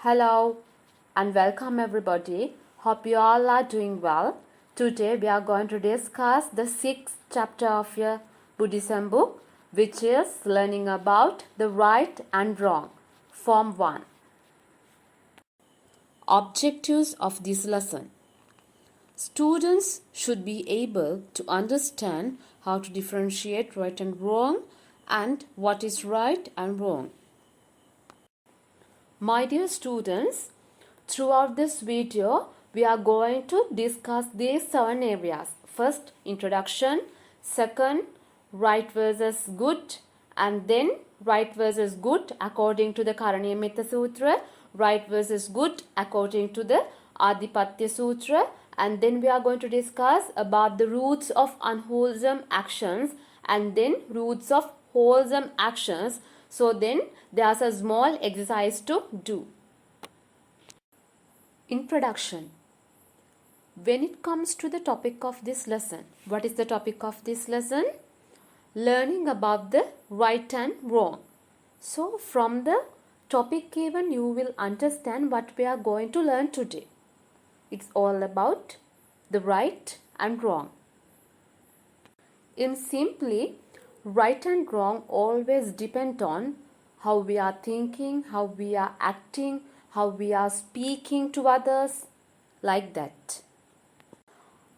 Hello and welcome everybody. Hope you all are doing well. Today we are going to discuss the 6th chapter of your Buddhism book, which is learning about the right and wrong. Form 1. Objectives of this lesson. Students should be able to understand how to differentiate right and wrong and what is right and wrong. My dear students, throughout this video, we are going to discuss these 7 areas. First, introduction. Second, right versus good. And then, right versus good according to the Karaniyametta Sutra. Right versus good according to the Adipatya Sutra. And then we are going to discuss about the roots of unwholesome actions and then roots of wholesome actions. So then there's a small exercise to do. Introduction. When it comes to the topic of this lesson, what is the topic of this lesson? Learning about the right and wrong. So from the topic given, you will understand what we are going to learn today. It's all about the right and wrong. In simply, right and wrong always depend on how we are thinking, how we are acting, how we are speaking to others, like that.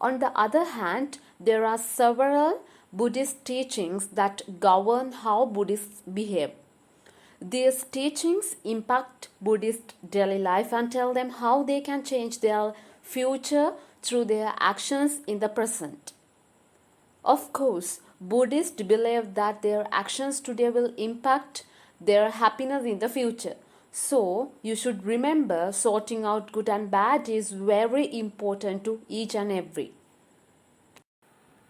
On the other hand, there are several Buddhist teachings that govern how Buddhists behave. These teachings impact Buddhist daily life and tell them how they can change their future through their actions in the present. Of course, Buddhists believe that their actions today will impact their happiness in the future. So, you should remember sorting out good and bad is very important to each and every.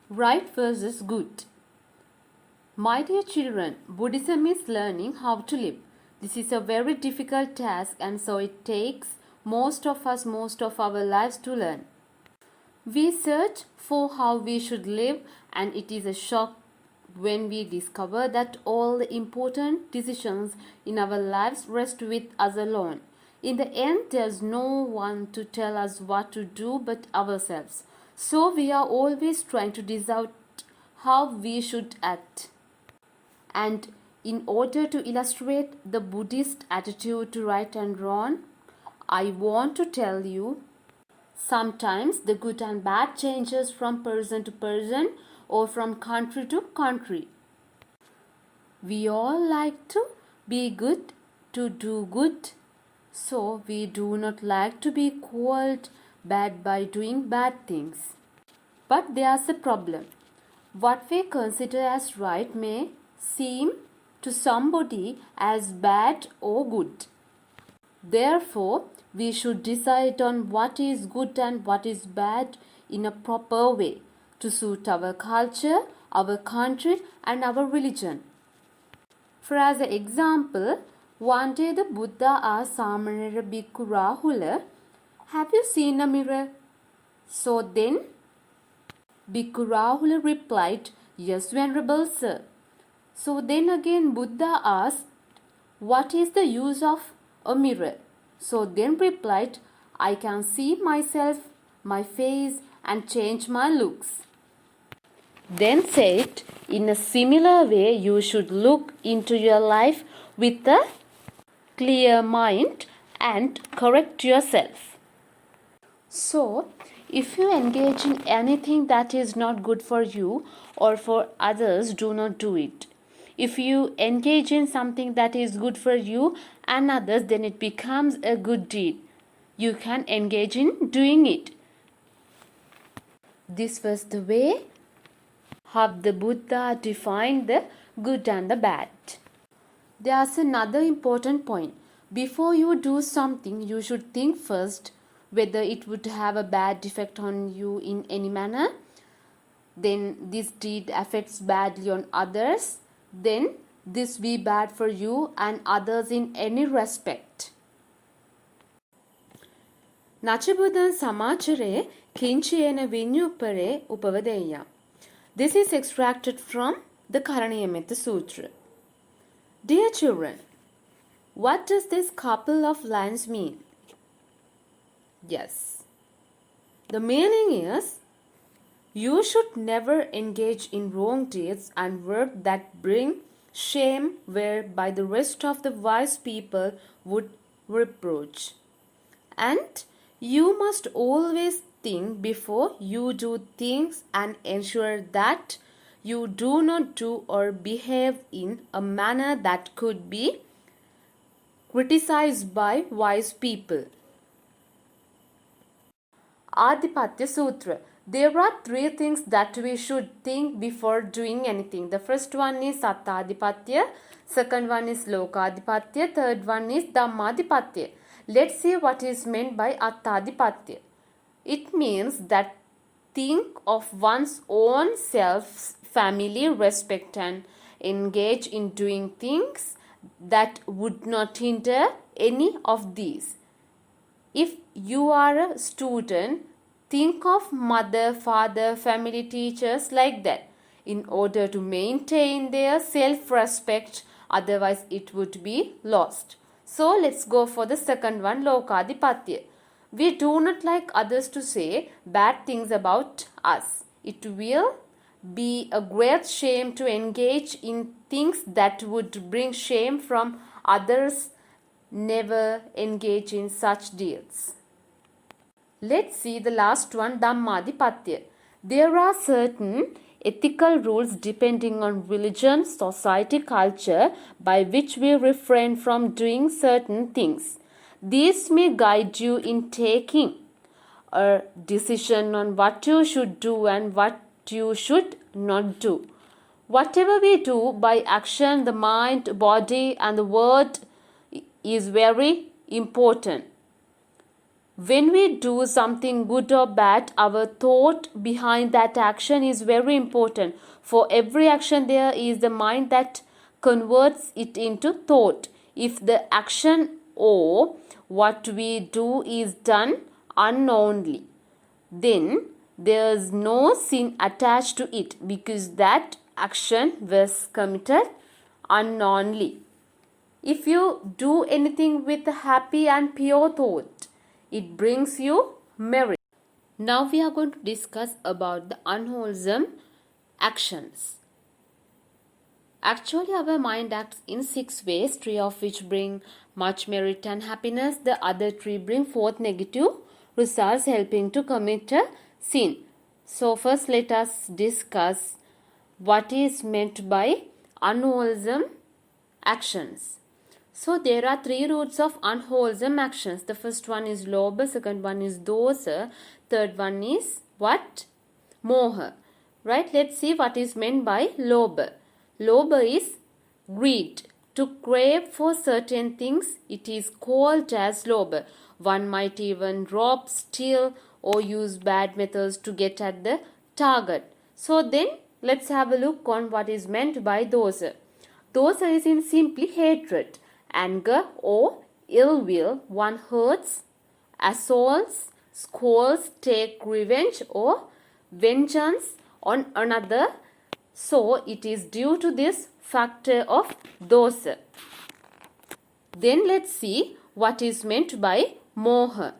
Right versus good. My dear children, Buddhism is learning how to live. This is a very difficult task and so it takes most of our lives to learn. We search for how we should live and it is a shock when we discover that all the important decisions in our lives rest with us alone. In the end, there's no one to tell us what to do but ourselves. So we are always trying to decide how we should act. And in order to illustrate the Buddhist attitude to right and wrong, I want to tell you sometimes the good and bad changes from person to person or from country to country. We all like to be good, to do good, so we do not like to be called bad by doing bad things. But there's a problem. What we consider as right may seem to somebody as bad or good. Therefore, we should decide on what is good and what is bad in a proper way to suit our culture, our country and our religion. For as an example, one day the Buddha asked Samanera Bhikkhu Rahula, "Have you seen a mirror?" So then Bhikkhu Rahula replied, "Yes, Venerable Sir." So then again Buddha asked, "What is the use of a mirror?" So then replied, "I can see myself, my face and change my looks." Then said, in a similar way you should look into your life with a clear mind and correct yourself. So, if you engage in anything that is not good for you or for others, do not do it. If you engage in something that is good for you and others, then it becomes a good deed. You can engage in doing it. This was the way how the Buddha defined the good and the bad. There's another important point. Before you do something, you should think first whether it would have a bad effect on you in any manner. Then this deed affects badly on others. Then this be bad for you and others in any respect. Nachibuddhan Samachare Kinchena Vinyupare Upavadeya. This is extracted from the Karaniyametta Sutra. Dear children, What does this couple of lines mean? Yes. The meaning is, you should never engage in wrong deeds and work that bring shame, whereby the rest of the wise people would reproach. And you must always think before you do things and ensure that you do not do or behave in a manner that could be criticized by wise people. Adipatya Sutra. There are three things that we should think before doing anything. The first one is Sattadipatya, second one is Lokadipatya, third one is Dhammadipatya. Let's see what is meant by Attadipatya. It means that think of one's own self, family, respect, and engage in doing things that would not hinder any of these. If you are a student, think of mother, father, family, teachers like that in order to maintain their self-respect, otherwise it would be lost. So let's go for the second one, Lokadipatya. We do not like others to say bad things about us. It will be a great shame to engage in things that would bring shame from others. Never engage in such deeds. Let's see the last one, Dhammadipatya. There are certain ethical rules depending on religion, society, culture by which we refrain from doing certain things. These may guide you in taking a decision on what you should do and what you should not do. Whatever we do by action, the mind, body, and the word is very important. When we do something good or bad, our thought behind that action is very important. For every action, there is the mind that converts it into thought. If the action or what we do is done unknowingly, then there is no sin attached to it because that action was committed unknowingly. If you do anything with a happy and pure thought, it brings you merit. Now we are going to discuss about the unwholesome actions. Actually, our mind acts in 6 ways, 3 of which bring much merit and happiness. The other 3 bring forth negative results, helping to commit a sin. So first let us discuss what is meant by unwholesome actions. So there are 3 roots of unwholesome actions. The first one is lobha, second one is dosa, third one is what? Moha. Right? Let's see what is meant by lobha. Lobha is greed. To crave for certain things, it is called as lobha. One might even rob, steal, or use bad methods to get at the target. So then let's have a look on what is meant by dosa. Dosa is in simply hatred, anger or ill will. One hurts, assaults, scolds, take revenge or vengeance on another. So it is due to this factor of dosa. Then let's see what is meant by moha.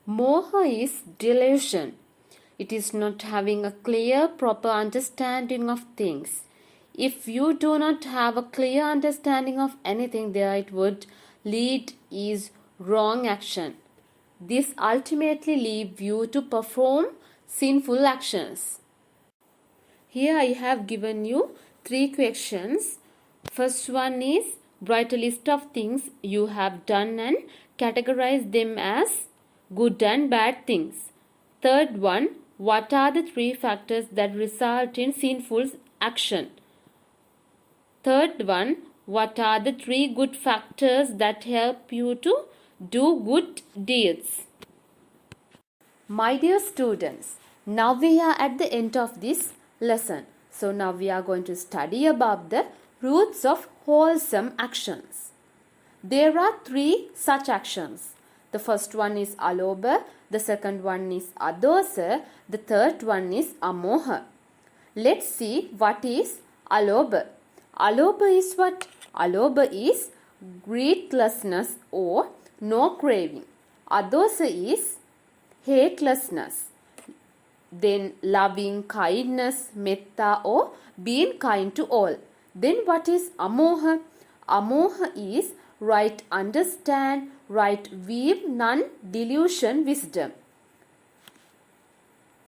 Moha is delusion. It is not having a clear, proper understanding of things. If you do not have a clear understanding of anything, there it would lead is wrong action. This ultimately leads you to perform sinful actions. Here I have given you 3 questions. First one is write a list of things you have done and categorize them as good and bad things. Third one, what are the 3 factors that result in sinful action? Third one, what are the 3 good factors that help you to do good deeds? My dear students, now we are at the end of this lesson. So now we are going to study about the roots of wholesome actions. There are 3 such actions. The first one is alobha, the second one is adosa, the third one is amoha. Let's see what is alobha. Alobha is what? Alobha is greedlessness or no craving. Adosa is hatelessness. Then loving kindness, metta or being kind to all. Then what is amoha? Amoha is right understand, right weave, non delusion wisdom.